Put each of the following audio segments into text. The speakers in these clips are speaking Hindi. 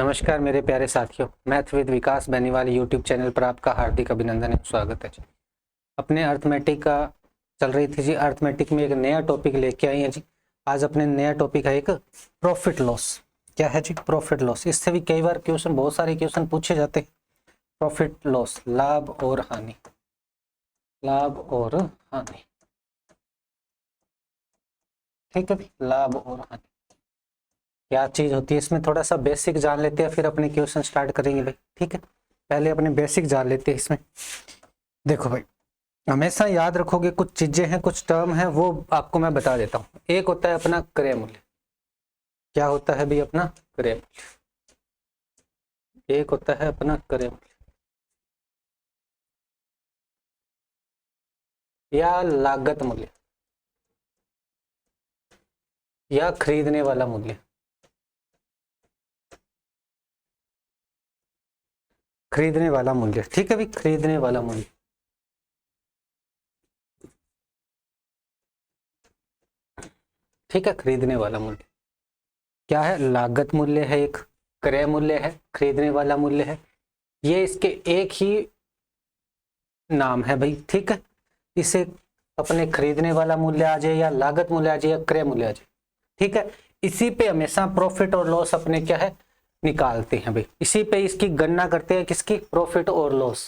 नमस्कार मेरे प्यारे साथियों, math with Vikas Beniwal YouTube channel पर आपका हार्दिक अभिनंदन एवं स्वागत है जी। अपने अर्थमेटिक का चल रही थी जी। अर्थमेटिक में एक नया टॉपिक लेके आई है जी। आज अपने नया टॉपिक है एक प्रॉफिट लॉस। क्या है जी? Profit loss. इससे भी कई बार क्वेश्चन, बहुत सारे क्वेश्चन पूछे जाते हैं। प्रॉफिट लॉस, लाभ और हानि, लाभ और हानि। ठीक है भाई, लाभ और हानि क्या चीज होती है, इसमें थोड़ा सा बेसिक जान लेते हैं, फिर अपने क्वेश्चन स्टार्ट करेंगे भाई। ठीक है, पहले अपने बेसिक जान लेते हैं। इसमें देखो भाई, हमेशा याद रखोगे, कुछ चीजें हैं, कुछ टर्म है, वो आपको मैं बता देता हूँ। एक होता है अपना क्रय मूल्य। क्या होता है भाई? अपना क्रय मूल्य। एक होता है अपना क्रय मूल्य या लागत मूल्य या खरीदने वाला मूल्य। खरीदने वाला मूल्य, ठीक है भाई, खरीदने वाला मूल्य। ठीक है, खरीदने वाला मूल्य क्या है? लागत मूल्य है, एक क्रय मूल्य है, खरीदने वाला मूल्य है। ये इसके एक ही नाम है भाई। ठीक है, इसे अपने खरीदने वाला मूल्य आ जाए या लागत मूल्य आ जाए या क्रय मूल्य आ जाए। ठीक है, इसी पे हमेशा प्रॉफिट और लॉस अपने क्या है निकालते हैं भाई। इसी पे इसकी गणना करते हैं, किसकी? प्रॉफिट और लॉस।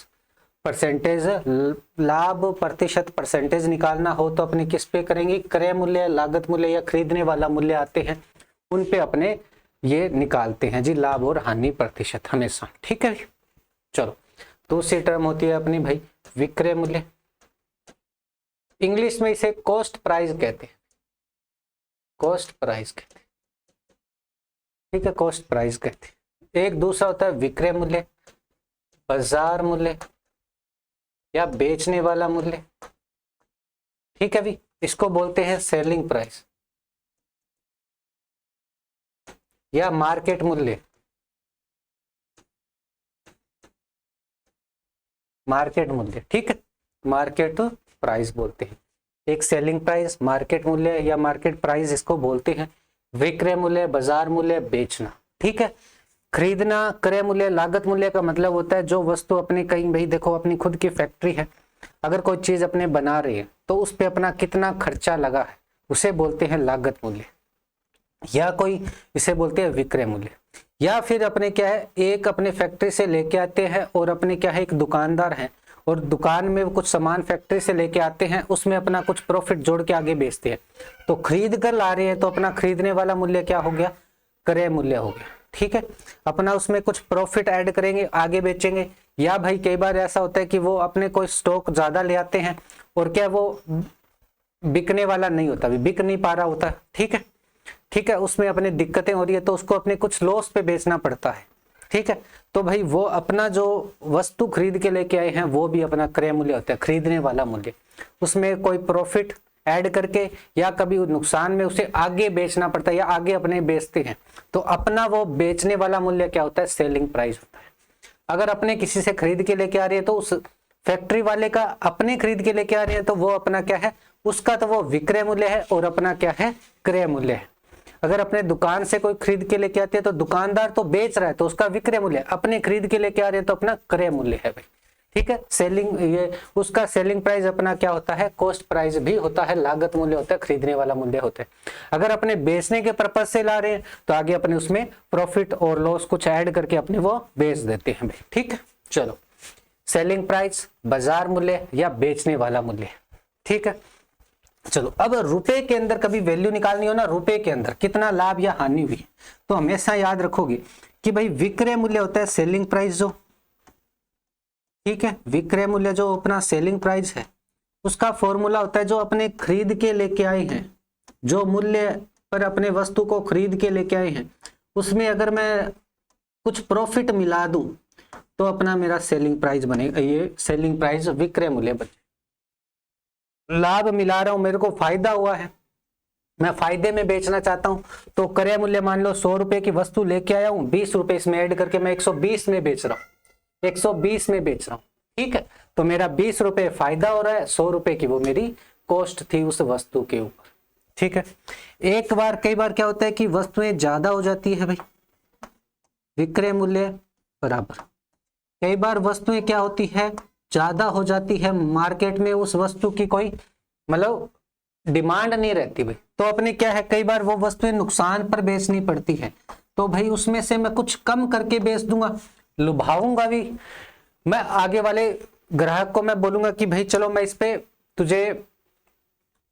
परसेंटेज, लाभ प्रतिशत परसेंटेज निकालना हो तो अपने किस पे करेंगे? क्रय मूल्य, लागत मूल्य या खरीदने वाला मूल्य आते हैं, उन पे अपने ये निकालते हैं जी, लाभ और हानि प्रतिशत हमेशा। ठीक है, चलो दूसरी टर्म होती है अपनी भाई विक्रय मूल्य। इंग्लिश में इसे कॉस्ट प्राइस कहते हैं। कॉस्ट प्राइस कहते हैं। ठीक है, कॉस्ट प्राइस कहते हैं। एक दूसरा होता है विक्रय मूल्य, बाजार मूल्य या बेचने वाला मूल्य। ठीक है भाई, इसको बोलते हैं सेलिंग प्राइस या मार्केट मूल्य। मार्केट मूल्य, ठीक है, मार्केट प्राइस बोलते हैं। एक सेलिंग प्राइस, मार्केट मूल्य या मार्केट प्राइस इसको बोलते हैं। विक्रय मूल्य, बाजार मूल्य, बेचना। ठीक है, खरीदना, क्रय मूल्य, लागत मूल्य का मतलब होता है जो वस्तु अपने कहीं, भाई देखो अपनी खुद की फैक्ट्री है, अगर कोई चीज अपने बना रही है तो उस पे अपना कितना खर्चा लगा है, उसे बोलते हैं लागत मूल्य। या कोई इसे बोलते हैं विक्रय मूल्य। या फिर अपने क्या है, एक अपने फैक्ट्री से लेके आते हैं और अपने क्या है, एक दुकानदार है और दुकान में कुछ सामान फैक्ट्री से लेके आते हैं, उसमें अपना कुछ प्रॉफिट जोड़ के आगे बेचते हैं, तो खरीद कर ला रहे हैं तो अपना खरीदने वाला मूल्य क्या हो गया? क्रय मूल्य हो गया। ठीक है, अपना उसमें कुछ प्रॉफिट ऐड करेंगे, आगे बेचेंगे। या भाई कई बार ऐसा होता है कि वो अपने कोई स्टॉक ज्यादा ले आते हैं और क्या वो बिकने वाला नहीं होता, बिक नहीं पा रहा होता। ठीक है, ठीक है, उसमें अपने दिक्कतें हो रही है तो उसको अपने कुछ लॉस पे बेचना पड़ता है। ठीक है, तो भाई वो अपना जो वस्तु खरीद के लेके आए हैं वो भी अपना क्रय मूल्य होता है, खरीदने वाला मूल्य। उसमें कोई प्रॉफिट ऐड करके या कभी नुकसान में उसे आगे बेचना पड़ता है या आगे अपने बेचते हैं, तो अपना वो बेचने वाला मूल्य क्या होता है? सेलिंग प्राइस होता है। अगर अपने किसी से खरीद के लेके आ रहे हैं तो उस फैक्ट्री वाले का अपने खरीद के लेके आ रहे हैं तो वो अपना क्या है? उसका तो वो विक्रय मूल्य है और अपना क्या है? क्रय मूल्य है। अगर अपने दुकान से कोई खरीद के लेके आते हैं तो दुकानदार तो बेच रहा है तो उसका विक्रय मूल्य, अपने खरीद के लेके आ रहे हैं तो अपना क्रय मूल्य है भाई। ठीक है, सेलिंग, ये उसका सेलिंग प्राइस अपना क्या होता है? कॉस्ट प्राइस भी होता है, लागत मूल्य होता है, खरीदने वाला मूल्य होता है। अगर अपने बेचने के पर्पज से ला रहे हैं तो आगे अपने उसमें प्रॉफिट और लॉस कुछ ऐड करके अपने वो बेच देते हैं भाई। ठीक है, चलो सेलिंग प्राइस, बाजार मूल्य या बेचने वाला मूल्य। ठीक है, चलो अब रुपए के अंदर कभी वैल्यू निकालनी हो ना, रुपए के अंदर कितना लाभ या हानि हुई, तो हमेशा याद रखोगे कि भाई विक्रय मूल्य होता है सेलिंग प्राइस जो। ठीक है, विक्रय मूल्य जो अपना सेलिंग प्राइस है, उसका फॉर्मूला होता है जो अपने खरीद के लेके आए हैं, जो मूल्य पर अपने वस्तु को खरीद के लेके आए हैं, उसमें अगर मैं कुछ प्रॉफिट मिला दूं तो अपना मेरा सेलिंग प्राइस बनेगा, ये सेलिंग प्राइस विक्रय मूल्य बने। लाभ मिला रहा हूं, मेरे को फायदा हुआ है, मैं फायदे में बेचना चाहता हूं, तो क्रय मूल्य मान लो 100 रुपए की वस्तु लेके आया हूं, 20 रुपए इसमें ऐड करके मैं 120 में बेच रहा हूं, 120 में बेच रहा हूं। ठीक है, तो मेरा 20 रुपए फायदा हो रहा है, 100 रुपए की वो मेरी कॉस्ट थी उस वस्तु के ऊपर। ठीक है, एक बार कई बार क्या होता है कि वस्तुएं ज्यादा हो जाती है भाई, विक्रय मूल्य बराबर, कई बार वस्तुएं क्या होती है, ज्यादा हो जाती है मार्केट में, उस वस्तु की कोई मतलब डिमांड नहीं रहती भाई, तो अपने क्या है कई बार वो वस्तुएं नुकसान पर बेचनी पड़ती है, तो भाई उसमें से मैं कुछ कम करके बेच दूंगा, लुभाऊंगा भी। मैं आगे वाले ग्राहक को मैं बोलूंगा कि भाई चलो मैं इस पे तुझे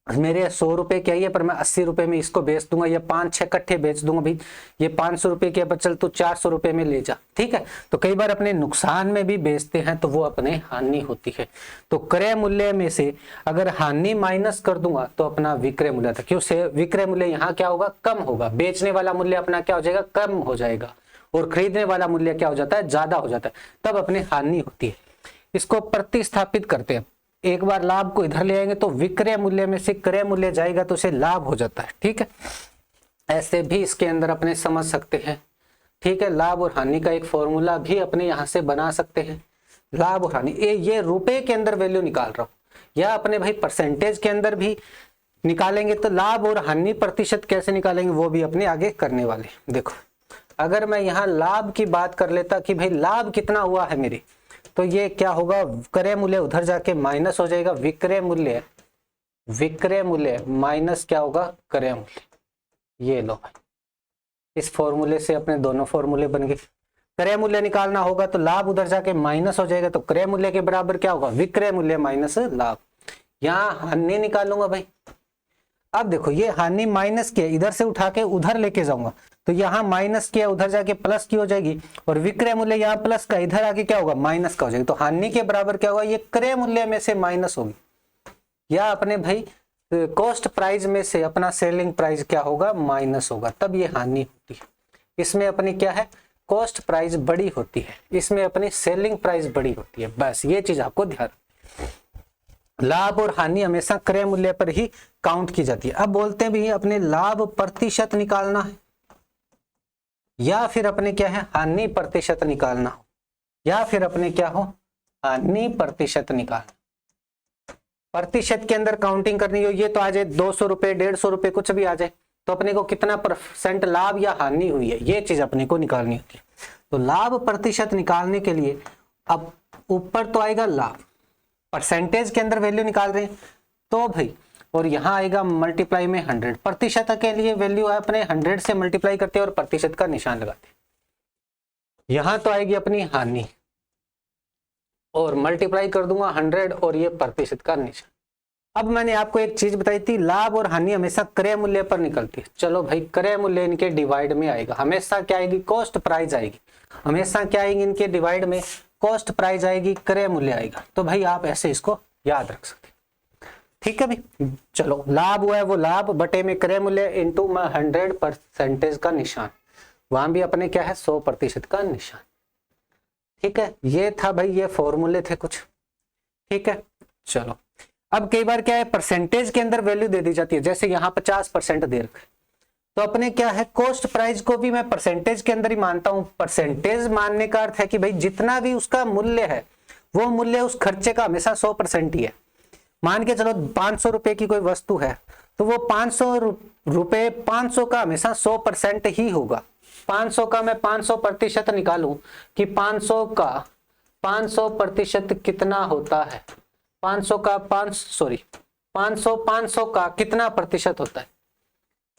मेरे 100 रुपए क्या है पर मैं 80 रुपए में इसको बेच दूंगा, या 5-6 कट्ठे बेच दूंगा भाई, ये 500 रुपए के पर चल तू 400 रुपए में ले जा, ठीक है। तो कई बार अपने नुकसान में भी बेचते हैं तो वो अपने हानि होती है। तो क्रय मूल्य में से अगर हानि माइनस कर दूंगा तो अपना विक्रय मूल्य था, क्यों से विक्रय मूल्य यहाँ क्या होगा, कम होगा, बेचने वाला मूल्य अपना क्या हो जाएगा, कम हो जाएगा, और खरीदने वाला मूल्य क्या हो जाता है, ज्यादा हो जाता है, तब अपने हानि होती है। इसको प्रतिस्थापित करते हैं, एक बार लाभ को इधर ले आएंगे तो विक्रय मूल्य में से क्रय मूल्य जाएगा तो उसे लाभ हो जाता है, ठीक है। ऐसे भी इसके अंदर अपने समझ सकते हैं, ठीक है। लाभ और हानि का एक फॉर्मूला भी अपने यहां से बना सकते हैं, लाभ और हानि, ये रुपए के अंदर वैल्यू निकाल रहा हूं, या अपने भाई परसेंटेज के अंदर भी निकालेंगे, तो लाभ और हानि प्रतिशत कैसे निकालेंगे वो भी अपने आगे करने वाले। देखो अगर मैं यहाँ लाभ की बात कर लेता कि भाई लाभ कितना हुआ है मेरे, तो ये क्या होगा, क्रय मूल्य उधर जाके माइनस हो जाएगा, विक्रय मूल्य माइनस क्या होगा, क्रय मूल्य। ये लो भाई, इस फॉर्मूले से अपने दोनों फॉर्मूले बन गए। क्रय मूल्य निकालना होगा तो लाभ उधर जाके माइनस हो जाएगा, तो क्रय मूल्य के बराबर क्या होगा, विक्रय मूल्य माइनस लाभ। यहाँ हानि निकालूंगा भाई, अब देखो ये हानि माइनस किया, इधर से उठा के उधर लेके जाऊंगा, तो यहाँ माइनस किया उधर जाके प्लस की हो जाएगी, और विक्रय मूल्य यहाँ प्लस का, इधर आके क्या होगा, माइनस का हो जाएगा। तो हानि के बराबर क्या होगा, ये क्रय मूल्य में से माइनस होगी, या अपने भाई कॉस्ट प्राइस में से अपना सेलिंग प्राइस क्या होगा, माइनस होगा, तब ये हानि होती है। इसमें अपनी क्या है, कॉस्ट प्राइस बड़ी होती है, इसमें अपनी सेलिंग प्राइस बड़ी होती है, बस ये चीज आपको ध्यान। लाभ और हानि हमेशा क्रय मूल्य पर ही काउंट की जाती है। अब बोलते हैं भी अपने लाभ प्रतिशत निकालना है, या फिर अपने क्या है, हानि प्रतिशत निकालना हो, या फिर अपने क्या हो, हानि प्रतिशत निकालना। प्रतिशत के अंदर काउंटिंग करनी हो, ये तो आ जाए 200 रुपए 150 रुपए कुछ भी आ जाए, तो अपने को कितना % लाभ या हानि हुई है, ये चीज अपने को निकालनी होती है। तो लाभ प्रतिशत निकालने के लिए अब ऊपर तो आएगा लाभ, परसेंटेज के अंदर वैल्यू निकाल रहे हैं तो भाई, और यहाँ आएगा मल्टीप्लाई में 100, प्रतिशत के लिए वैल्यू है अपने 100 से मल्टीप्लाई करते हैं और प्रतिशत का निशान लगाते हैं। यहाँ तो आएगी अपनी हानि, और मल्टीप्लाई कर दूंगा 100 और ये प्रतिशत का निशान। अब मैंने आपको एक चीज बताई थी, लाभ और हानि हमेशा क्रय मूल्य पर निकलती है। चलो भाई क्रय मूल्य इनके डिवाइड में आएगा, हमेशा क्या आएगी, कॉस्ट प्राइस आएगी, हमेशा क्या आएगी इनके डिवाइड में, कॉस्ट प्राइस आएगी, क्रय मूल्य आएगा। तो भाई आप ऐसे इसको याद रख सकते, ठीक है भाई। चलो लाभ हुआ है वो लाभ बटे में क्रय मूल्य इंटू 100% का निशान, वहां भी अपने क्या है 100% का निशान, ठीक है। ये था भाई, ये फॉर्मूले थे कुछ, ठीक है। चलो अब कई बार क्या है, परसेंटेज के अंदर वैल्यू दे दी जाती है, जैसे यहाँ 50% दे रखे, तो अपने क्या है, कॉस्ट प्राइस को भी मैं परसेंटेज के अंदर ही मानता हूं। परसेंटेज मानने का अर्थ है कि भाई जितना भी उसका मूल्य है वो मूल्य उस खर्चे का हमेशा 100% ही है। मान के चलो 500 रुपए की कोई वस्तु है, तो वो 500 रुपए 500 का हमेशा 100% ही होगा। 500 का मैं 500% निकालूं कि 500 का 500% कितना होता है, 500 का 500 का कितना प्रतिशत होता है,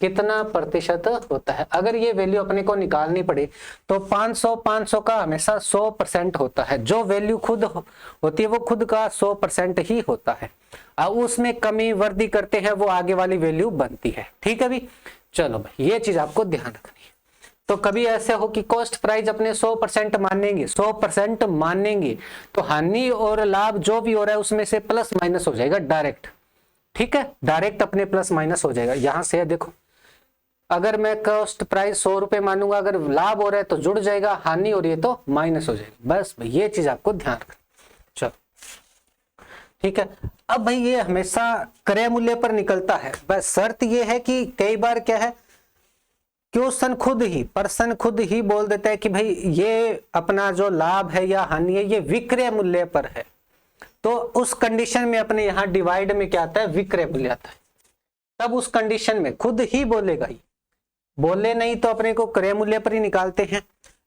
कितना प्रतिशत होता है। अगर ये वैल्यू अपने को निकालनी पड़े तो 500 का हमेशा 100% होता है, जो वैल्यू खुद होती है वो खुद का 100% ही होता है। अब उसमें कमी वृद्धि करते हैं वो आगे वाली वैल्यू बनती है, ठीक है भी। चलो भाई ये चीज आपको ध्यान रखनी है। तो कभी ऐसे हो कि कॉस्ट प्राइस अपने 100% मानेंगे, 100% मानेंगे, तो हानि और लाभ जो भी हो रहा है उसमें से प्लस माइनस हो जाएगा डायरेक्ट, ठीक है, डायरेक्ट अपने प्लस माइनस हो जाएगा। यहां से देखो, अगर मैं कॉस्ट प्राइस 100 रुपए मानूंगा, अगर लाभ हो रहा है तो जुड़ जाएगा, हानि हो रही है तो माइनस हो जाएगा। बस भाई ये चीज आपको ध्यान रखना। चलो ठीक है। अब भाई ये हमेशा क्रय मूल्य पर निकलता है, बस शर्त ये है कि कई बार क्या है, क्वेश्चन पर्सन खुद ही बोल देता है कि भाई ये अपना जो लाभ है या हानि है ये विक्रय मूल्य पर है, तो उस कंडीशन में अपने यहाँ डिवाइड में क्या आता है, विक्रय मूल्य आता है। तब उस कंडीशन में खुद ही बोलेगा ही, बोले नहीं तो अपने को क्रय मूल्य पर ही निकालते हैं।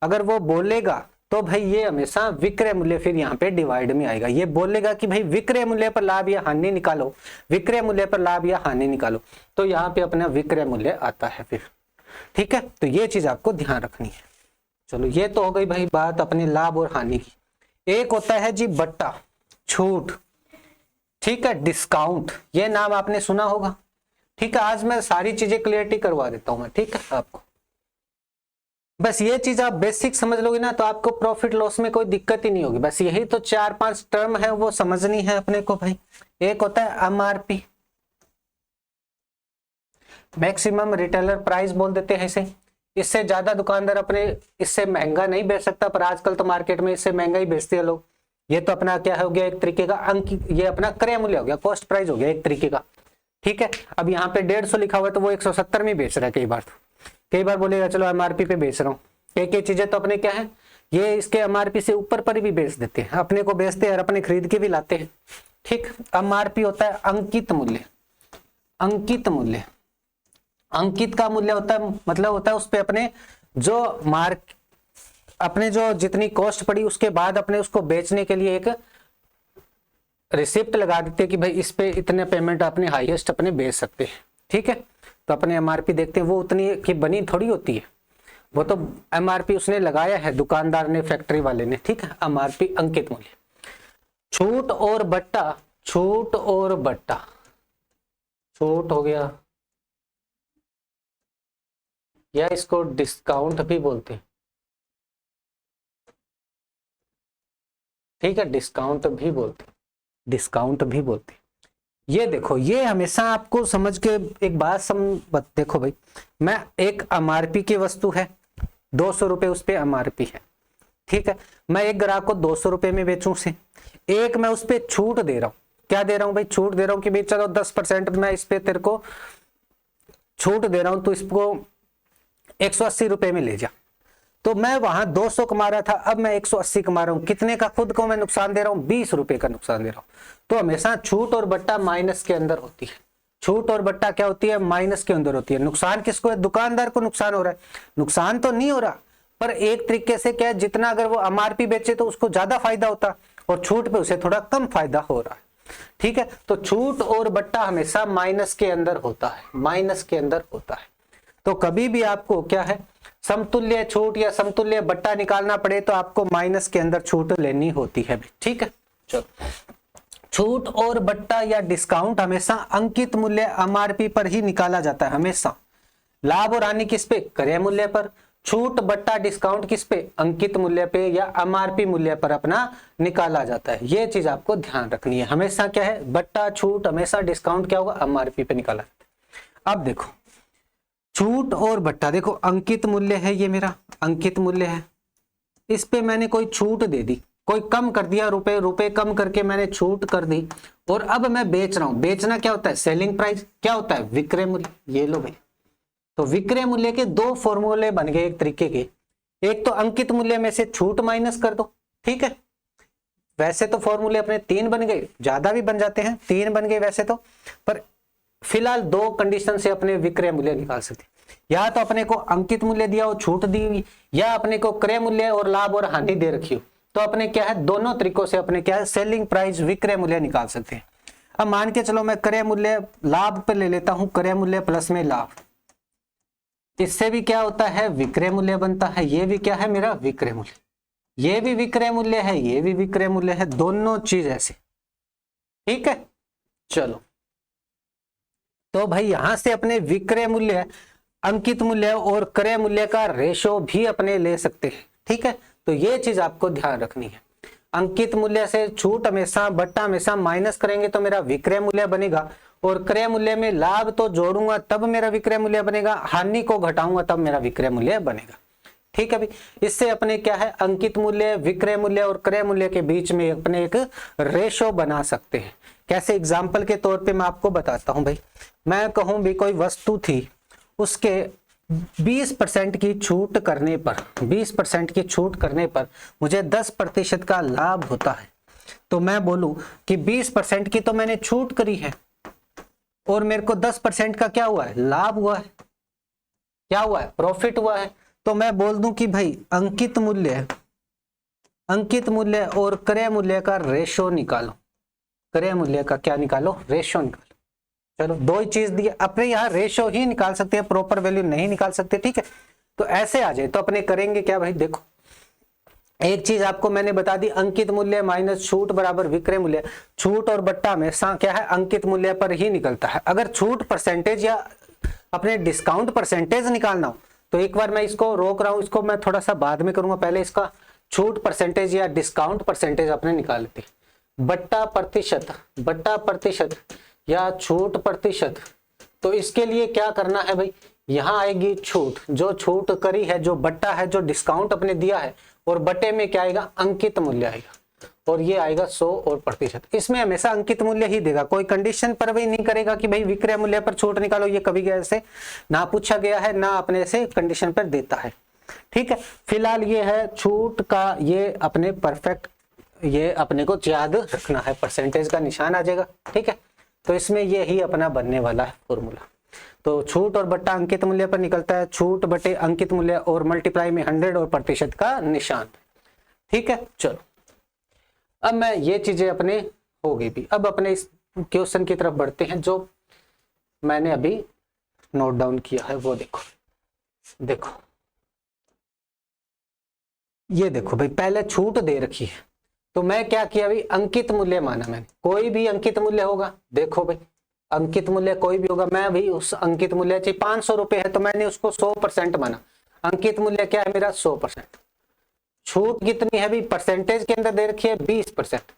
अगर वो बोलेगा तो भाई ये हमेशा विक्रय मूल्य फिर यहाँ पे डिवाइड में आएगा। ये बोलेगा कि भाई विक्रय मूल्य पर लाभ या हानि निकालो, विक्रय मूल्य पर लाभ या हानि निकालो, तो यहाँ पे अपना विक्रय मूल्य आता है फिर। ठीक है, तो ये चीज आपको ध्यान रखनी है। चलो ये तो हो गई भाई बात अपने लाभ और हानि की। एक होता है जी बट्टा, छूट, ठीक है, डिस्काउंट, ये नाम आपने सुना होगा। ठीक है, आज मैं सारी चीजें क्लियरिटी करवा देता हूं मैं, ठीक है आपको। बस ये चीज आप बेसिक समझ लोगे ना तो आपको प्रॉफिट लॉस में कोई दिक्कत ही नहीं होगी। बस यही तो 4-5 टर्म है वो समझनी है अपने को भाई। एक होता है एमआरपी, मैक्सिमम रिटेलर प्राइस बोल देते हैं इसे। इससे ज्यादा दुकानदार अपने इससे महंगा नहीं बेच सकता, पर आजकल तो मार्केट में इससे महंगा ही बेचते हैं लोग। ये तो अपना क्या हो गया, एक तरीके का अंक, ये अपना क्रय मूल्य हो गया, कॉस्ट प्राइस हो गया एक तरीके का। ठीक है, अब यहाँ पे 150 लिखा हुआ है तो वो 170 में बेच रहा है कई बार। तो कई बार बोलेगा चलो एमआरपी पे बेच रहा हूँ। कई चीजें तो अपने क्या है, ये इसके एमआरपी से ऊपर पर भी बेच देते हैं, अपने को बेचते हैं और अपने खरीद के भी लाते हैं। ठीक, एमआरपी होता है अंकित मूल्य। अंकित मूल्य, अंकित का मूल्य होता है मतलब होता है उस पे अपने जो अपने जो जितनी कॉस्ट पड़ी उसके बाद अपने उसको बेचने के लिए एक रिसिप्ट लगा देते हैं कि भाई इस पे इतने पेमेंट अपने हाईएस्ट अपने बेच सकते हैं। ठीक है, तो अपने एमआरपी देखते हैं, वो उतनी की बनी थोड़ी होती है, वो तो एमआरपी उसने लगाया है दुकानदार ने, फैक्ट्री वाले ने। ठीक है, एमआरपी अंकित मूल्य। छूट और बट्टा, छूट और बट्टा, छूट हो गया या इसको डिस्काउंट भी बोलते हैं। ठीक है, डिस्काउंट भी बोलते, डिस्काउंट भी बोलते। ये देखो, ये हमेशा आपको समझ के एक बात देखो भाई, मैं एक एमआरपी की वस्तु है, 200 रुपए उस पे एमआरपी है। ठीक है, मैं एक ग्राहक को 200 रुपए में बेचूं से, एक मैं उस पे छूट दे रहा हूं। क्या दे रहा हूं भाई, छूट दे रहा हूं कि भाई चलो 10% मैं इस पे तेरे को छूट दे रहा हूं, तो इसको 180 रुपए में ले जा। तो मैं वहां 200 कमा रहा था, अब मैं 180 कमा रहा हूं। कितने का खुद को मैं नुकसान दे रहा हूं, 20 रुपए का नुकसान दे रहा हूं। तो हमेशा छूट और बट्टा माइनस के अंदर होती है। छूट और बट्टा क्या होती है, माइनस के अंदर होती है। नुकसान किसको है, दुकानदार को नुकसान हो रहा है। नुकसान तो नहीं हो रहा, पर एक तरीके से क्या है, जितना अगर वो एमआरपी बेचे तो उसको ज्यादा फायदा होता, और छूट पे उसे थोड़ा कम फायदा हो रहा है। ठीक है, तो छूट और बट्टा हमेशा माइनस के अंदर होता है, माइनस के अंदर होता है। तो कभी भी आपको क्या है, समतुल्य छूट या समतुल्य बट्टा निकालना पड़े तो आपको माइनस के अंदर छूट लेनी होती है। ठीक है, चलो, छूट और बट्टा या डिस्काउंट हमेशा अंकित मूल्य एमआरपी पर ही निकाला जाता है हमेशा। लाभ और हानि किस पे, क्रय मूल्य पर। छूट बट्टा डिस्काउंट किस पे, अंकित मूल्य पे या एमआरपी मूल्य पर अपना निकाला जाता है। ये चीज आपको ध्यान रखनी है। हमेशा क्या है, बट्टा छूट हमेशा, डिस्काउंट क्या होगा, एमआरपी पे निकाला जाता है। अब देखो छूट और बट्टा, देखो अंकित मूल्य है, ये मेरा अंकित मूल्य है, इस पे मैंने कोई छूट दे दी, कोई कम कर दिया, रुपए कम करके मैंने छूट कर दी, और अब मैं बेच रहा हूं। बेचना क्या होता है, सेलिंग प्राइस। क्या होता है, विक्रय मूल्य। ये लो भाई, तो विक्रय मूल्य के 2 फॉर्मूले बन गए एक तरीके के। एक तो अंकित मूल्य में से छूट माइनस कर दो। ठीक है, वैसे तो फॉर्मूले अपने 3 बन गए, ज्यादा भी बन जाते हैं, 3 बन गए वैसे तो, पर फिलहाल 2 कंडीशन से अपने विक्रय मूल्य निकाल सकते। या तो अपने को अंकित मूल्य दिया हो, छूट दी हुई, या अपने को क्रय मूल्य और लाभ और हानि दे रखी हो, तो अपने क्या है, दोनों तरीकों से अपने क्या है, सेलिंग प्राइस विक्रय मूल्य निकाल सकते हैं। अब मान के चलो मैं क्रय मूल्य लाभ पे ले लेता हूं, क्रय मूल्य प्लस में लाभ, इससे भी क्या होता है, विक्रय मूल्य बनता है। ये भी क्या है, मेरा विक्रय मूल्य, ये भी विक्रय मूल्य है, ये भी विक्रय मूल्य है, दोनों चीज ऐसे। ठीक है, चलो, तो भाई यहां से अपने विक्रय मूल्य, अंकित मूल्य और क्रय मूल्य का रेशो भी अपने ले सकते हैं। ठीक है, तो ये चीज आपको ध्यान रखनी है। अंकित मूल्य से छूट हमेशा, बट्टा हमेशा माइनस करेंगे तो मेरा विक्रय मूल्य बनेगा, और क्रय मूल्य में लाभ तो जोड़ूंगा तब मेरा विक्रय मूल्य बनेगा, हानि को घटाऊंगा तब मेरा विक्रय मूल्य बनेगा। ठीक है भाई, इससे अपने क्या है, अंकित मूल्य, विक्रय मूल्य और क्रय मूल्य के बीच में अपने एक रेशो बना सकते हैं। कैसे, एग्जाम्पल के तौर पे मैं आपको बताता हूं भाई। मैं कहूं भी कोई वस्तु थी, उसके 20% की छूट करने पर, 20% की छूट करने पर मुझे 10% का लाभ होता है। तो मैं बोलूं कि 20% की तो मैंने छूट करी है और मेरे को 10% का क्या हुआ है, लाभ हुआ है। क्या हुआ है, प्रॉफिट हुआ है। तो मैं बोल दूं कि भाई अंकित मूल्य और क्रय मूल्य का रेशो निकालो। क्रय मूल्य का क्या निकालो? रेशो निकालो। चलो दो ही चीज दी, अपने यहाँ रेशो ही निकाल सकते हैं, प्रॉपर वैल्यू नहीं निकाल सकते, ठीक है। तो ऐसे आ जाए तो अपने करेंगे क्या भाई, देखो एक चीज आपको मैंने बता दी, अंकित मूल्य माइनस छूट बराबर विक्रय मूल्य। छूट और बट्टा में क्या है, अंकित मूल्य पर ही निकलता है। अगर छूट परसेंटेज या अपने डिस्काउंट परसेंटेज निकालना हो तो एक बार मैं इसको रोक रहा हूं, इसको मैं थोड़ा सा बाद में करूंगा, पहले इसका छूट परसेंटेज या डिस्काउंट परसेंटेज अपने निकाल लेते हैं। बट्टा प्रतिशत या छूट प्रतिशत, तो इसके लिए क्या करना है भाई, यहां आएगी छूट, जो छूट करी है, जो बट्टा है, जो डिस्काउंट अपने दिया है, और बटे में क्या आएगा, अंकित मूल्य आएगा, और ये आएगा 100 और प्रतिशत। इसमें हमेशा अंकित मूल्य ही देगा, कोई कंडीशन पर भी नहीं करेगा कि भाई विक्रय मूल्य पर छूट निकालो, ये कभी ऐसे ना पूछा गया है, ना अपने से कंडीशन पर देता है, ठीक है। फिलहाल ये है छूट का, ये अपने परफेक्ट, ये अपने को याद रखना है, परसेंटेज का निशान आ जाएगा, ठीक है। तो इसमें ये ही अपना बनने वाला है फॉर्मूला। तो छूट और बट्टा अंकित मूल्य पर निकलता है, छूट बटे अंकित मूल्य और मल्टीप्लाई में 100 और प्रतिशत का निशान, ठीक है। चलो अब मैं ये चीजें अपने हो गई भी, अब अपने इस क्वेश्चन की तरफ बढ़ते हैं जो मैंने अभी नोट डाउन किया है, वो देखो ये देखो भाई, पहले छूट दे रखी है तो मैं क्या किया भाई, अंकित मूल्य माना मैंने, कोई भी अंकित मूल्य होगा, देखो भाई अंकित मूल्य कोई भी होगा, मैं भी उस अंकित मूल्य चाहिए 500 रुपए है तो मैंने उसको 100% माना, अंकित मूल्य क्या है मेरा 100%। छूट कितनी है भाई, परसेंटेज के अंदर दे रखी है 20%,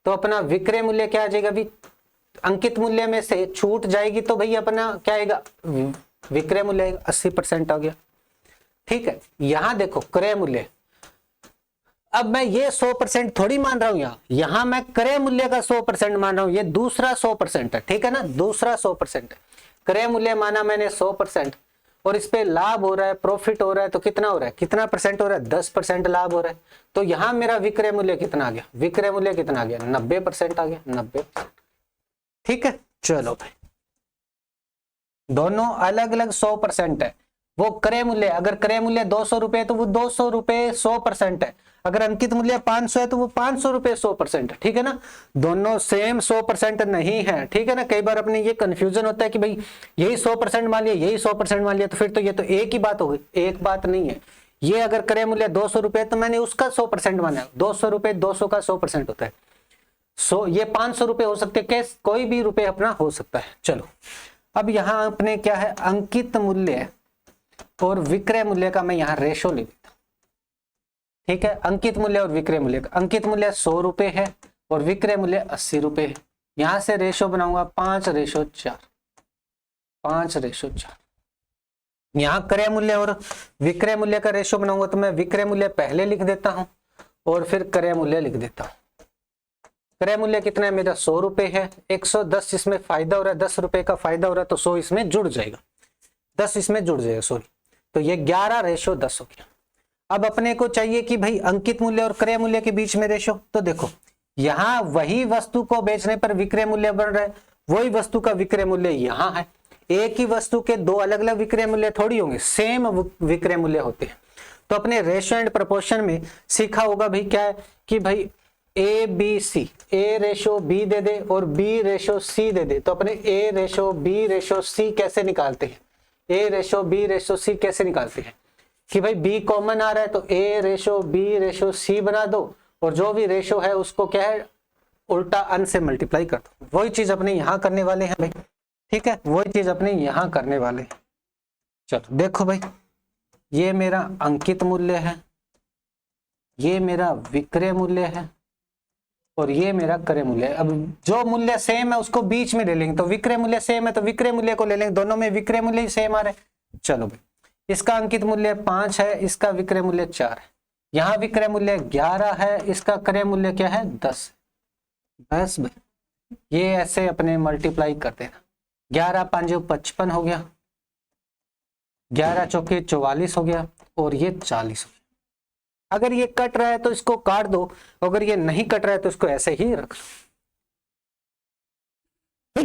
तो अपना विक्रय मूल्य क्या आ जाएगा भाई, अंकित मूल्य में से छूट जाएगी तो भाई अपना क्या आएगा, विक्रय मूल्य आएगा, 80% आ गया, ठीक है। यहां देखो क्रय मूल्य, अब मैं ये 100% थोड़ी मान रहा हूं, यहां मैं क्रय मूल्य का 100% मान रहा हूं, ये दूसरा 100% है, ठीक है ना, दूसरा 100% है। क्रय मूल्य माना मैंने 100% और इस पे लाभ हो रहा है, प्रॉफिट हो रहा है, तो कितना हो रहा है, कितना परसेंट हो रहा है, 10% लाभ हो रहा है। तो यहां मेरा विक्रय मूल्य कितना आ गया, विक्रय मूल्य कितना आ गया, 90% आ गया, 90%, ठीक है। चलो भाई दोनों अलग अलग 100% है। वो क्रय मूल्य, अगर क्रय मूल्य 200 रुपए है तो वो 200 रुपए 100% है, अगर अंकित मूल्य 500 है तो वो 500 रुपए 100% है, ठीक है ना, दोनों सेम 100% नहीं है, ठीक है ना। कई बार अपने ये कंफ्यूजन होता है कि भाई यही 100% मान लिया, यही 100% मान लिया, तो फिर तो ये तो एक ही बात हो गई, एक बात नहीं है। ये अगर क्रय मूल्य 200 रुपए तो मैंने उसका 100% माना, 200 रुपए 200 का 100% होता है, ये 500 रुपए हो सकते हैं, कोई भी रुपए अपना हो सकता है। चलो अब यहाँ अपने क्या है, अंकित मूल्य और विक्रय मूल्य का मैं यहाँ रेशो ले लेता हूं, ठीक है। अंकित मूल्य और विक्रय मूल्य का, अंकित मूल्य 100 रुपए है और विक्रय मूल्य 80 रुपए है, यहां से रेशो बनाऊंगा 5:4, 5:4। यहां क्रय मूल्य और विक्रय मूल्य का रेशो बनाऊंगा तो मैं विक्रय मूल्य पहले लिख देता हूं और फिर क्रय मूल्य लिख देता हूं। क्रय मूल्य कितना है मेरा, 100 रुपए है, 110 इसमें फायदा हो रहा है, 10 रुपए का फायदा हो रहा है तो 100 इसमें जुड़ जाएगा, 10 इसमें जुड़ जाएगा, सॉरी, तो ये 11:10 हो गया। अब अपने को चाहिए कि भाई अंकित मूल्य और क्रय मूल्य के बीच में रेशो, तो देखो यहां वही वस्तु को बेचने पर विक्रय मूल्य बन रहा है, वही वस्तु का विक्रय मूल्य यहां है, एक ही वस्तु के दो अलग अलग विक्रय मूल्य थोड़ी होंगे, सेम विक्रय मूल्य होते हैं। तो अपने रेशो एंड प्रोपोर्शन में सीखा होगा भाई क्या है कि भाई A B C, A ratio B दे दे और बी रेशो सी दे दे, तो अपने A ratio B ratio C कैसे निकालते हैं, A ratio B ratio C कैसे निकालते हैं कि भाई बी कॉमन आ रहा है तो ए रेशो बी रेशो सी बना दो और जो भी रेशो है उसको क्या है उल्टा अन से मल्टीप्लाई कर दो। वही चीज अपने यहां करने वाले हैं भाई, ठीक है, वही चीज अपने यहां करने वाले हैं। चलो देखो भाई, ये मेरा अंकित मूल्य है, ये मेरा विक्रय मूल्य है और ये मेरा क्रय मूल्य है। अब जो मूल्य सेम है उसको बीच में ले लेंगे, तो विक्रय मूल्य सेम है तो विक्रय मूल्य को ले लेंगे, दोनों में विक्रय मूल्य ही सेम आ रहे हैं। चलो भाई, इसका अंकित मूल्य 5 है, इसका विक्रय मूल्य 4 है, यहाँ विक्रय मूल्य 11 है, इसका क्रय मूल्य क्या है 10। बस भाई ये ऐसे अपने मल्टीप्लाई कर देना, 11 5 55 हो गया, 11 चौके 44 हो गया और ये 40 हो गया। अगर ये कट रहा है तो इसको काट दो, अगर ये नहीं कट रहा है तो इसको ऐसे ही रख लो।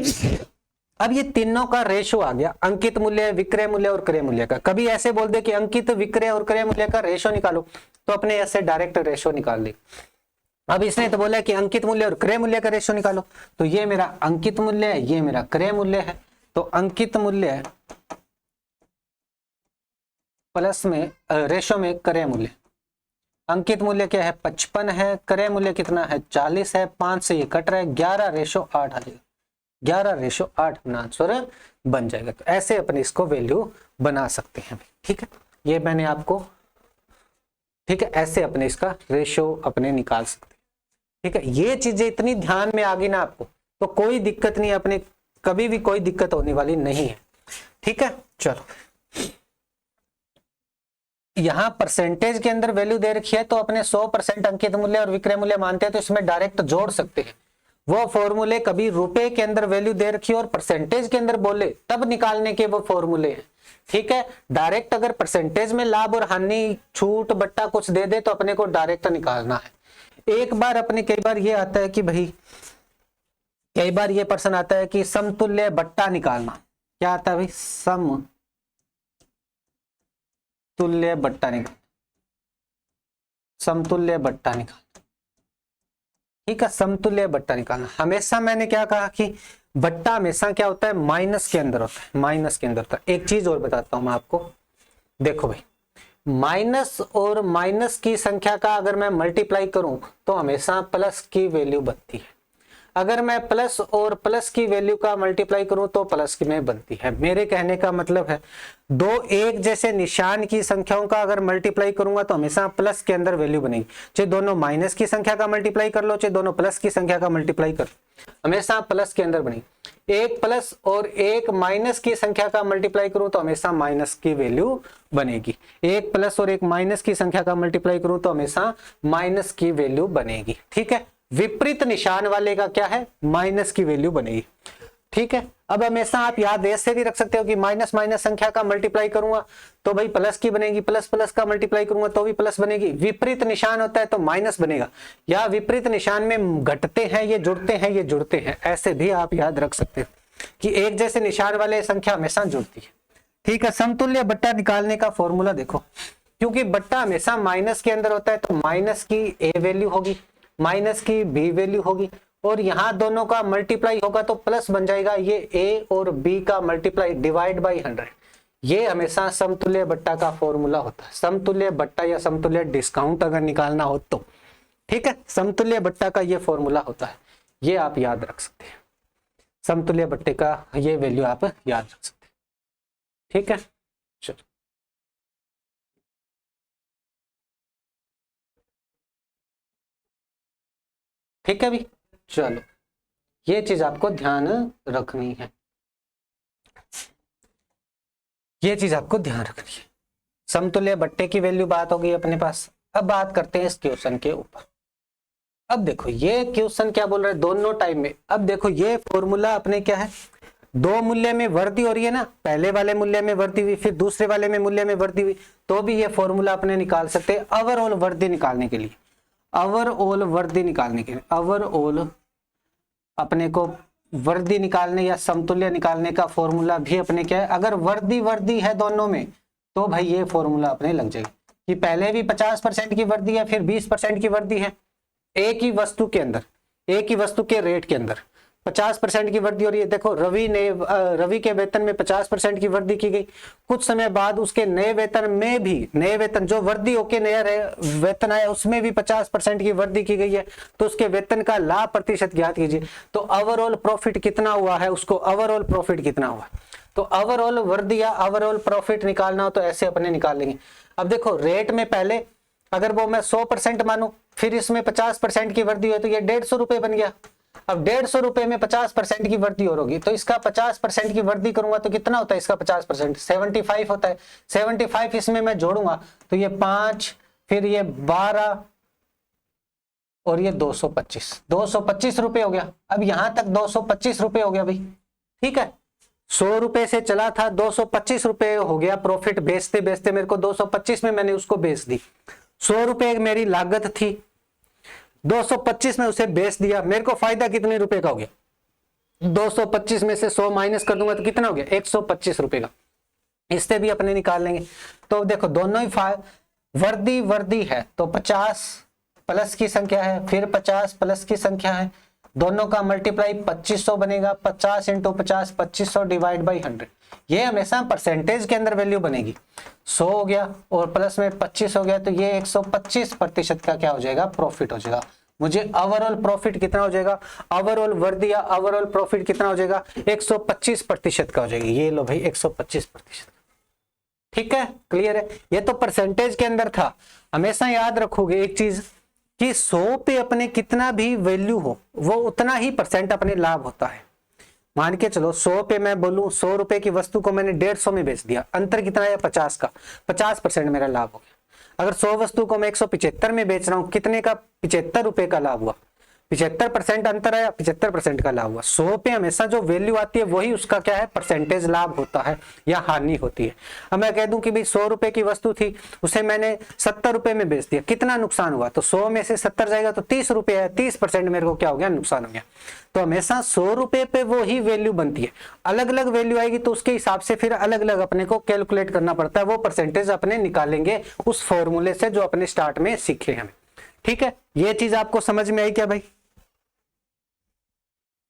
अब ये तीनों का रेशो आ गया, अंकित मूल्य, विक्रय मूल्य और क्रय मूल्य का। कभी ऐसे बोल दे कि अंकित, विक्रय और क्रय मूल्य का रेशो निकालो, तो अपने ऐसे डायरेक्ट रेशो निकाल ली। अब इसने तो बोला कि अंकित मूल्य और क्रय मूल्य का रेशो निकालो, तो ये मेरा अंकित मूल्य है, ये मेरा क्रय मूल्य है। तो अंकित मूल्य प्लस में रेशो में क्रय मूल्य, अंकित मूल्य क्या है 55 है, क्रय मूल्य कितना है 40 है, 5 से ये कट रहा है, 11:8 आ जाएगा, 11:8 अपना आंसर बन जाएगा। तो ऐसे अपने इसको वैल्यू बना सकते हैं, ठीक है। ये मैंने आपको, ठीक है, ऐसे अपने इसका रेशो अपने निकाल सकते हैं, ठीक है। ये चीजें इतनी ध्यान में आ गई ना आपको, तो कोई दिक्कत नहीं, अपने कभी भी कोई दिक्कत होने वाली नहीं है, ठीक है। चलो, यहां परसेंटेज के अंदर वैल्यू दे रखी है, तो अपने 100% अंकित मूल्य और विक्रय मूल्य मानते हैं, तो इसमें डायरेक्ट जोड़ सकते हैं। वो फॉर्मूले कभी रुपए के अंदर वैल्यू दे रखी और परसेंटेज के अंदर बोले तब निकालने के वो फॉर्मूले हैं, ठीक है। डायरेक्ट अगर परसेंटेज में लाभ और हानि, छूट, बट्टा कुछ दे दे तो अपने को डायरेक्ट निकालना है। एक बार अपने कई बार ये आता है कि भाई, कई बार ये प्रश्न आता है कि समतुल्य बट्टा निकालना। क्या आता है भाई? समतुल्य बट्टा निकाल, समतुल्य बट्टा निकाल, ठीक है। समतुल्य बट्टा निकालना, हमेशा मैंने क्या कहा कि बट्टा हमेशा क्या होता है, माइनस के अंदर होता है, माइनस के अंदर होता है। एक चीज और बताता हूं मैं आपको, देखो भाई, माइनस और माइनस की संख्या का अगर मैं मल्टीप्लाई करूं तो हमेशा प्लस की वैल्यू बनती है। अगर मैं प्लस और प्लस की वैल्यू का मल्टीप्लाई करूं तो प्लस की में बनती है। मेरे कहने का मतलब है, दो एक जैसे निशान की संख्याओं का अगर मल्टीप्लाई करूंगा तो हमेशा प्लस के अंदर वैल्यू बनेगी। चाहे दोनों माइनस की संख्या का मल्टीप्लाई कर लो, चाहे दोनों प्लस की संख्या का मल्टीप्लाई कर लो, हमेशा प्लस के अंदर बनेगी। एक प्लस और एक माइनस की संख्या का मल्टीप्लाई करूं तो हमेशा माइनस की वैल्यू बनेगी। एक प्लस और एक माइनस की संख्या का मल्टीप्लाई करूं तो हमेशा माइनस की वैल्यू बनेगी, ठीक है। विपरीत निशान वाले का क्या है, माइनस की वैल्यू बनेगी, ठीक है। अब हमेशा आप याद ऐसे भी रख सकते हो कि माइनस माइनस संख्या का मल्टीप्लाई करूंगा तो भाई प्लस की बनेगी, प्लस प्लस का मल्टीप्लाई करूंगा तो भी प्लस बनेगी। विपरीत निशान होता है तो माइनस बनेगा, या विपरीत निशान में घटते हैं ये जुड़ते हैं, ये जुड़ते हैं, ऐसे भी आप याद रख सकते हो कि एक जैसे निशान वाले संख्या हमेशा जुड़ती है, ठीक है। समतुल्य बट्टा निकालने का फॉर्मूला देखो, क्योंकि बट्टा हमेशा माइनस के अंदर होता है तो माइनस की ए वैल्यू होगी, माइनस की बी वैल्यू होगी, और यहां दोनों का मल्टीप्लाई होगा तो प्लस बन जाएगा। ये ए और बी का मल्टीप्लाई डिवाइड बाई 100, ये हमेशा समतुल्य बट्टा का फॉर्मूला होता है। समतुल्य बट्टा या समतुल्य डिस्काउंट अगर निकालना हो तो, ठीक है, समतुल्य बट्टा का ये फॉर्मूला होता है, ये आप याद रख सकते हैं। समतुल्य बट्टे का ये वैल्यू आप याद रख सकते हैं, ठीक है। चलो, ठीक है भी, चलो, ये चीज आपको ध्यान रखनी है, ये चीज आपको ध्यान रखनी है। समतुल्य बट्टे की वैल्यू बात हो गई अपने पास। अब बात करते हैं इस क्वेश्चन के ऊपर। अब देखो ये क्वेश्चन क्या बोल रहा है, दोनों टाइम में। अब देखो ये फॉर्मूला अपने क्या है, दो मूल्य में वृद्धि हो रही है ना, पहले वाले मूल्य में वृद्धि हुई, फिर दूसरे वाले में मूल्य में वृद्धि हुई, तो भी ये फॉर्मूला अपने निकाल सकते हैं ओवरऑल वृद्धि निकालने के लिए। ओवरऑल वृद्धि निकालने के लिए, ओवरऑल अपने को वृद्धि निकालने या समतुल्य निकालने का फॉर्मूला भी अपने क्या है, अगर वृद्धि है दोनों में तो भाई ये फॉर्मूला अपने लग जाएगा कि पहले भी 50% की वृद्धि है, फिर 20% की वृद्धि है। एक ही वस्तु के अंदर, एक ही वस्तु के रेट के अंदर 50% की वृद्धि हो रही है। देखो रवि के वेतन में 50% की वृद्धि की गई, कुछ समय बाद उसके नए वेतन में भी, नए वेतन जो वृद्धि होके नया वेतन आया उसमें भी 50% की वृद्धि की गई है, तो उसके वेतन का लाभ प्रतिशत ज्ञात कीजिए। तो ओवरऑल प्रॉफिट कितना हुआ है, उसको ओवरऑल प्रॉफिट कितना हुआ, तो ओवरऑल वृद्धि या ओवरऑल प्रॉफिट निकालना हो तो ऐसे अपने निकाल लेंगे। अब देखो रेट में पहले अगर वो मैं 100% मानू, फिर इसमें 50% की वृद्धि हो तो ये 150 रुपए बन गया। अब 150 रुपए में 50% की वृद्धि और होगी, तो इसका 50% की वृद्धि करूंगा तो कितना होता है इसका 50%, 75 होता है। 75 इसमें मैं जोड़ूंगा तो ये 5, फिर ये 12 और ये 225 रुपए हो गया। अब यहां तक 225 रुपए हो गया भाई, ठीक है। 100 रुपए से चला था, 225 रुपए हो गया प्रॉफिट, बेचते बेचते मेरे को 225 में मैंने उसको बेच दी। 100 रुपए मेरी लागत थी, 225 में उसे बेच दिया, मेरे को फायदा कितने रुपए का हो गया, 225 में से 100 माइनस कर दूंगा तो कितना हो गया 125 रुपए का, इससे भी अपने निकाल लेंगे। तो देखो दोनों ही वर्दी वर्दी है तो 50 प्लस की संख्या है, फिर 50 प्लस की संख्या है, दोनों का मल्टीप्लाई 2500 बनेगा, 50 इंटू 50 2500 डिवाइड बाई 100। ये हमेशा परसेंटेज के अंदर वैल्यू बनेगी। 100 हो गया और प्लस में 25 हो गया तो ये 125% का क्या हो जाएगा प्रॉफिट हो जाएगा। मुझे ओवरऑल प्रॉफिट कितना हो जाएगा, ओवरऑल वर्दी या ओवरऑल प्रॉफिट कितना हो जाएगा 125% का हो जाएगा। ये लो भाई 125%। ठीक है, क्लियर है। ये तो परसेंटेज के अंदर था। हमेशा याद रखोगे एक चीज कि 100 पे अपने कितना भी वैल्यू हो वो उतना ही परसेंट अपने लाभ होता है। मान के चलो 100 पे मैं बोलूं 100 रुपए की वस्तु को मैंने 150 में बेच दिया, अंतर कितना है 50 का, 50% मेरा लाभ हो गया। अगर 100 वस्तु को मैं 175 में बेच रहा हूं, कितने का 75 रुपए का लाभ हुआ, 75% अंतर आया, 75% का लाभ हुआ। 100 पे हमेशा जो वैल्यू आती है वही उसका क्या है परसेंटेज लाभ होता है या हानि होती है। अब मैं कह दूं कि भाई 100 रुपए की वस्तु थी उसे मैंने 70 रुपए में बेच दिया, कितना नुकसान हुआ, तो 100 में से 70 जाएगा तो 30 रुपए है, 30% मेरे को क्या हो गया नुकसान हो गया। तो हमेशा 100 रुपए पे वो ही वैल्यू बनती है, अलग अलग वैल्यू आएगी तो उसके हिसाब से फिर अलग अलग अपने को कैलकुलेट करना पड़ता है। वो परसेंटेज अपने निकालेंगे उस फॉर्मूले से जो अपने स्टार्ट में सीखे हमें। ठीक है, ये चीज आपको समझ में आई क्या भाई?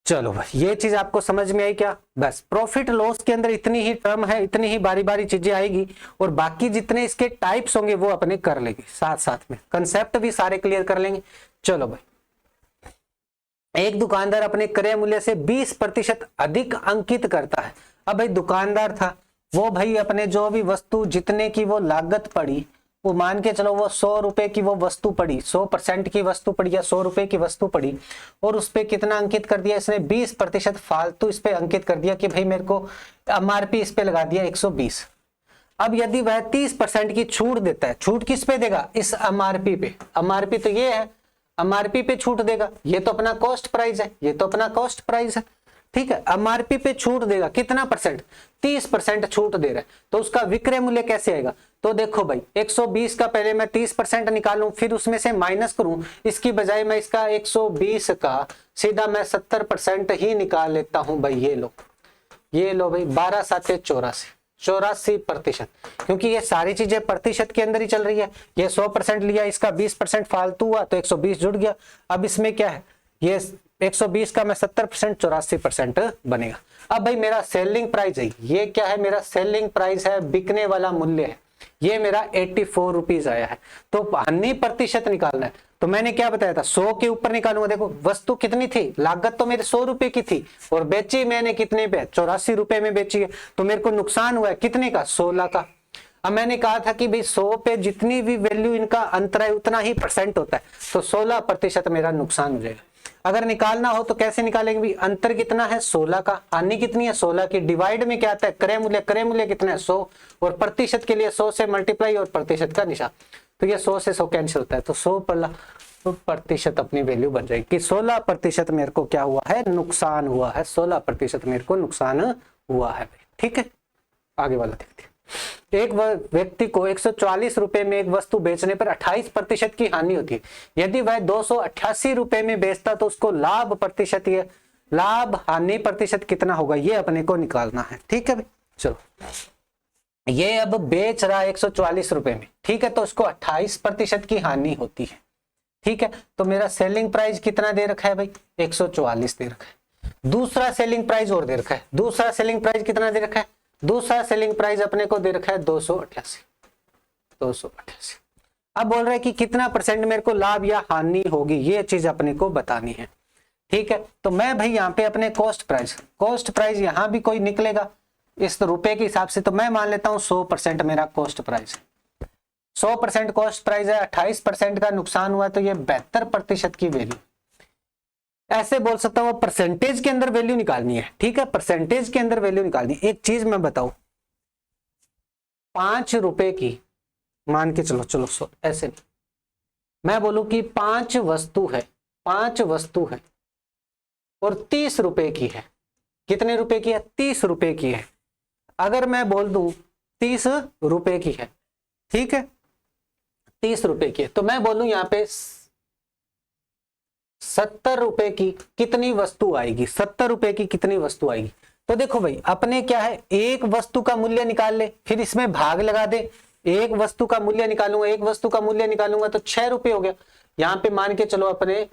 चलो भाई ये चीज आपको समझ में आई क्या? बस प्रॉफिट लॉस के अंदर इतनी ही टर्म है, इतनी ही बारी बारी चीजें आएगी और बाकी जितने इसके टाइप्स होंगे वो अपने कर लेंगे, साथ साथ में कंसेप्ट भी सारे क्लियर कर लेंगे। चलो भाई, एक दुकानदार अपने क्रय मूल्य से 20% अधिक अंकित करता है। अब भाई दुकानदार था वो भाई अपने जो भी वस्तु जितने की वो लागत पड़ी, वो मान के चलो वो 100 रुपए की वो वस्तु पड़ी, 100% की वस्तु पड़ी या 100 रुपए की वस्तु पड़ी और उस पे कितना अंकित कर दिया इसने 20% फालतू इस पे अंकित कर दिया कि भाई मेरे को एमआरपी इस पे लगा दिया 120। अब यदि वह 30% की छूट देता है, छूट किस पे देगा इस एमआरपी पे, एमआरपी तो ये है, एमआरपी पे छूट देगा, ये तो अपना कॉस्ट प्राइस है, ये तो अपना कॉस्ट प्राइस है। ठीक है, एमआरपी पे छूट देगा कितना परसेंट, 30% छूट दे रहा है तो उसका विक्रय मूल्य कैसे आएगा? तो देखो भाई 120 का पहले मैं 30% निकालूं फिर उसमें से माइनस करूं, इसकी बजाय मैं इसका 120 का सीधा मैं 70% ही निकाल लेता हूं भाई। ये लो भाई 12 7 84%, क्योंकि ये सारी चीजें प्रतिशत के अंदर ही चल रही है। ये 100% लिया, इसका 20% फालतू हुआ तो 120 जुड़ गया। अब इसमें क्या है, ये 120 का मैं 70% 84% बनेगा। अब भाई मेरा सेलिंग प्राइस है, ये क्या है मेरा सेलिंग प्राइस है, बिकने वाला मूल्य है, ये मेरा 84 रुपीज आया है। तो हानि प्रतिशत निकालना है तो मैंने क्या बताया था 100 के ऊपर निकालूंगा। देखो वस्तु कितनी थी, लागत तो मेरे 100 रुपए की थी और बेची मैंने कितने पे 84 रुपए में बेची है, तो मेरे को नुकसान हुआ है कितने का 16 का। अब मैंने कहा था कि भाई 100 पे जितनी भी वैल्यू इनका अंतर है उतना ही परसेंट होता है, तो 16% मेरा नुकसान हो जाएगा। अगर निकालना हो तो कैसे निकालेंगे भाई, अंतर कितना है 16 का, हानि कितनी है 16 की, डिवाइड में क्या आता है क्रय मूल्य कितना है 100 और प्रतिशत के लिए 100 से मल्टीप्लाई और प्रतिशत का निशान, तो ये 100 से 100 कैंसिल होता है तो 100% अपनी वैल्यू बन जाएगी कि 16% मेरे को क्या हुआ है नुकसान हुआ है, 16% मेरे को नुकसान हुआ है। ठीक है, आगे वाला देखते हैं। एक व्यक्ति को 144 रुपए में एक वस्तु बेचने पर 28% की हानि होती है। यदि वह 288 रुपए में बेचता तो उसको लाभ प्रतिशत, ये लाभ हानि प्रतिशत कितना होगा ये अपने को निकालना है। ठीक है भाई, चलो ये अब बेच रहा है 144 रुपए में, ठीक है, तो उसको 28% की हानि होती है। ठीक है, तो मेरा सेलिंग प्राइस कितना दे रखा है भाई 144 दे रखा है। दूसरा सेलिंग प्राइस और दे रखा है, दूसरा सेलिंग प्राइस कितना दे रखा है, दूसरा सेलिंग प्राइस अपने को दे रखा है 288। अब बोल रहा है कि कितना परसेंट मेरे को लाभ या हानि होगी, ये चीज अपने को बतानी है। ठीक है, तो मैं भाई यहाँ पे अपने कॉस्ट प्राइस यहाँ भी कोई निकलेगा इस रुपए के हिसाब से, तो मैं मान लेता हूँ 100% मेरा कॉस्ट प्राइस है, 100% कॉस्ट प्राइस है, 28% का नुकसान हुआ तो ये 72% की वैल्यू, ऐसे बोल सकता हूं परसेंटेज के अंदर वैल्यू निकालनी है। ठीक है, परसेंटेज के अंदर वैल्यू निकालनी है। एक चीज मैं बताऊं, 5 रुपए की मान के चलो ऐसे नहीं, मैं बोलूं कि 5 वस्तु है और 30 रुपए की है। कितने रुपए की है 30 रुपए की है। अगर मैं बोल दूं 30 रुपए की है, ठीक है 30 रुपए की है, तो मैं बोलूं यहाँ पे 70 रुपए की कितनी वस्तु आएगी, 70 रुपए की कितनी वस्तु आएगी। तो देखो भाई अपने क्या है, एक वस्तु का मूल्य निकाल ले, फिर इसमें भाग लगा दे, एक वस्तु का मूल्य निकालूंगा, एक वस्तु का मूल्य निकालूंगा तो 6 रुपए हो गया। यहां पे मान के चलो अपने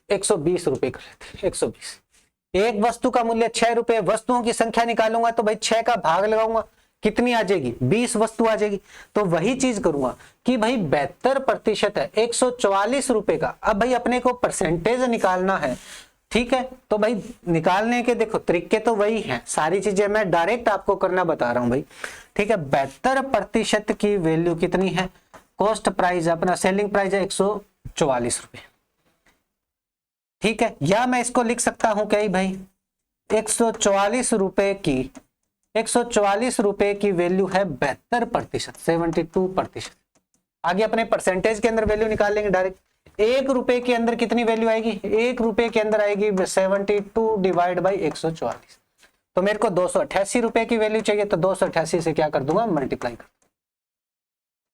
120 रुपए कर लेते, 120। एक वस्तु का मूल्य 6 रुपए, वस्तुओं की संख्या निकालूंगा तो भाई 6 का भाग लगाऊंगा, कितनी आ जाएगी, 20 वस्तु आ जाएगी। तो वही चीज करूंगा कि भाई 72% है 144 रुपए का। अब भाई अपने को परसेंटेज निकालना है, ठीक है। तो भाई निकालने के देखो तरीके तो वही हैं, सारी चीजें मैं डायरेक्ट आपको करना बता रहा हूं भाई, ठीक है। 72% की वैल्यू कितनी है, कॉस्ट प्राइस अपना सेलिंग प्राइस है 144 रुपए, ठीक है। या मैं इसको लिख सकता हूं क्या भाई 144 रुपए की वैल्यू है 72%, 72%। आगे अपने परसेंटेज के अंदर वैल्यू निकाल लेंगे डायरेक्ट। 1 रुपए के अंदर कितनी वैल्यू आएगी, 1 रुपए के अंदर आएगी 72 डिवाइड बाई 144। तो मेरे को 288 रुपए की वैल्यू चाहिए, तो 288 से क्या कर दूंगा, मल्टीप्लाई कर।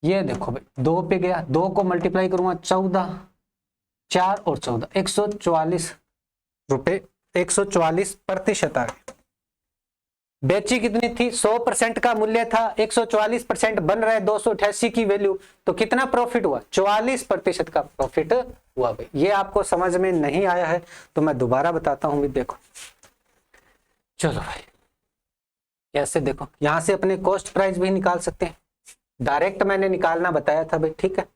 ये देखो भाई 2 पे गया, 2 को मल्टीप्लाई करूंगा 14, 4 और 14, 144 रुपए, 144% आ गए। बेची कितनी थी, 100% का मूल्य था, 144% बन रहा है 288 की वैल्यू, तो कितना प्रॉफिट हुआ, 44% का प्रॉफिट हुआ भाई। ये आपको समझ में नहीं आया है तो मैं दोबारा बताता हूं। देखो चलो भाई कैसे, देखो यहां से अपने कॉस्ट प्राइस भी निकाल सकते हैं, डायरेक्ट मैंने निकालना बताया था भाई, ठीक है।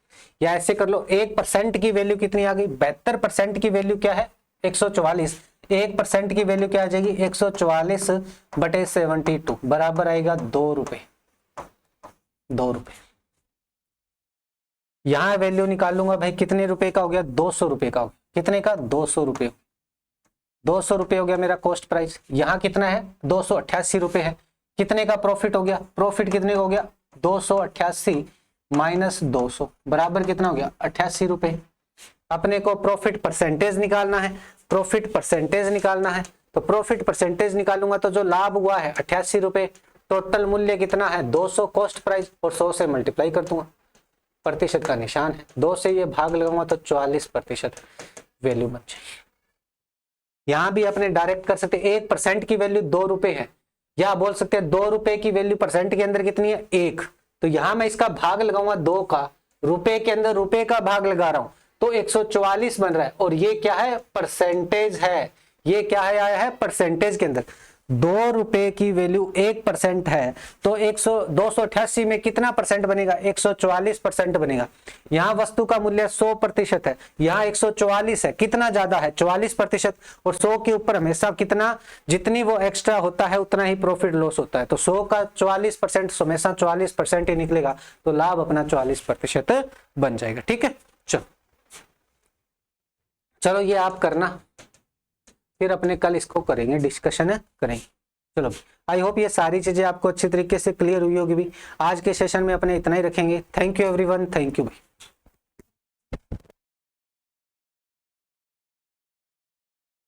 या ऐसे कर लो 1% की वैल्यू कितनी आ गई, 72% की वैल्यू क्या है 144, 1% की वैल्यू क्या आ जाएगी 144 बटे 72 बराबर आएगा 2 रुपए, 2 रुपए। यहां वैल्यू निकाल लूंगा भाई, कितने रुपए का हो गया, 200 रुपए का हो गया, कितने का 200 रुपए, 200 रुपए हो गया मेरा कॉस्ट प्राइस। यहां कितना है 288 रुपए है, कितने का प्रॉफिट हो गया, प्रॉफिट कितने हो गया 288 माइनस 200 बराबर कितना हो गया 88 रुपए। अपने को प्रॉफिट परसेंटेज निकालना है, प्रॉफिट परसेंटेज निकालना है, तो प्रॉफिट परसेंटेज निकालूंगा तो जो लाभ हुआ है 88 रुपए, टोटल मूल्य कितना है 200 कॉस्ट प्राइस, और 100 से मल्टीप्लाई कर दूंगा, प्रतिशत का निशान है, 2 से ये भाग लगाऊंगा तो 44% वैल्यू बन जाएगी। यहां भी अपने डायरेक्ट कर सकते, 1% की वैल्यू 2 रुपए है, या बोल सकते हैं 2 रुपए की वैल्यू परसेंट के अंदर कितनी है 1, तो यहां मैं इसका भाग लगाऊंगा 2 का, रुपए के अंदर रुपए का भाग लगा रहा हूं तो 144 बन रहा है, और ये क्या है परसेंटेज है, ये क्या है आया है परसेंटेज के अंदर। 2 रुपए की वैल्यू 1% है तो 288 में कितना परसेंट बनेगा 144% बनेगा। यहाँ वस्तु का मूल्य 100% है, यहाँ 144 है, कितना ज्यादा है 44%, और 100 के ऊपर हमेशा कितना, जितनी वो एक्स्ट्रा होता है उतना ही प्रॉफिट लॉस होता है, तो 100 का 44% हमेशा 44% ही निकलेगा, तो लाभ अपना 44% बन जाएगा, ठीक है। चलो ये आप करना, फिर अपने कल इसको करेंगे, डिस्कशन करेंगे। चलो आई होप ये सारी चीजें आपको अच्छी तरीके से क्लियर हुई होगी भी। आज के सेशन में अपने इतना ही रखेंगे। Thank you everyone, thank you भाई।